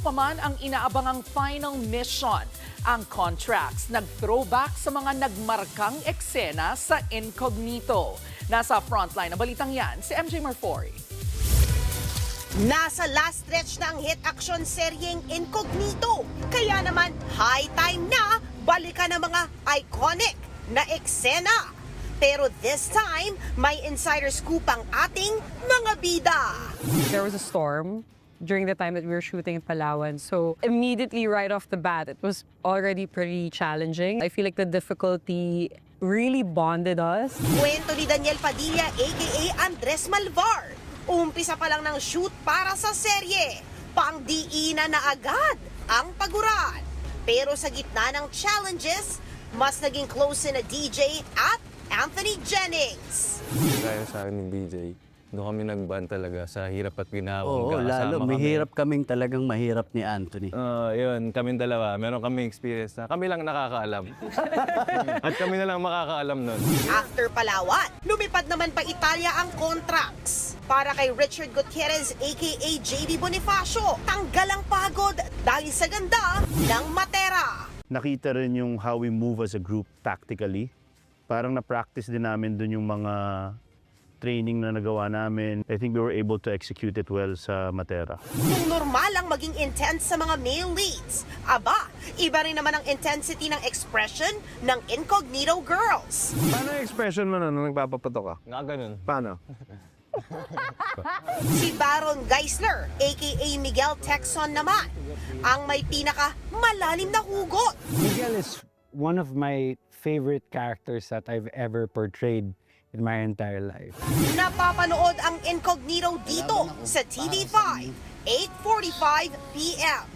pa man ang inaabangang final mission, ang contracts nag-throwback sa mga nagmarkang eksena sa Incognito. Nasa frontline ng balitang yan, si MJ Marfori. Nasa last stretch na ang hit action seryeng Incognito. Kaya naman, high time na balikan ang mga iconic na eksena. Pero this time, may insider scoop ang ating mga bida. There was a storm during the time that we were shooting in Palawan. So immediately right off the bat, it was already pretty challenging. I feel like the difficulty really bonded us. Kwento ni Daniel Padilla aka Andres Malvar. Umpisa pa lang ng shoot para sa serye. Pangdiinan na agad ang paguran. Pero sa gitna ng challenges, mas naging close na DJ at Anthony Jennings. Gaya sa akin ni BJ, doon kami nag-band talaga sa hirap at ginawa. Oo, lalo. Mahirap kaming talagang mahirap ni Anthony. Yun, kaming dalawa. Meron kaming experience na kami lang nakakaalam. At kami na lang makakaalam nun. After Palawan, lumipad naman pa Italia ang contracts. Para kay Richard Gutierrez aka JB Bonifacio, tanggal ang pagod dahil sa ganda ng Matera. Nakita rin yung how we move as a group tactically. Parang na-practice din namin dun yung mga training na nagawa namin. I think we were able to execute it well sa Matera. Kung normal ang maging intense sa mga male leads, aba, iba rin naman ang intensity ng expression ng Incognito girls. Paano yung expression mo nung nagpapapato ka? Nga ganun. Paano? Si Baron Geisler, aka Miguel Texon naman, ang may pinaka malalim na hugot. Miguel is one of my favorite characters that I've ever portrayed in my entire life. Napapanood ang Incognito dito sa TV5, 8:45 p.m.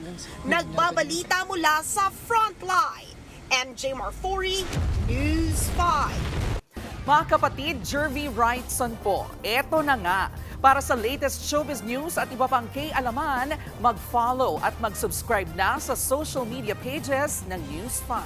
Nagbabalita mula sa Frontline. MJ Marfori, News 5. Mga kapatid, Jervy Wrightson po. Eto na nga. Para sa latest showbiz news at iba pang kay-alaman, mag-follow at mag-subscribe na sa social media pages ng News 5.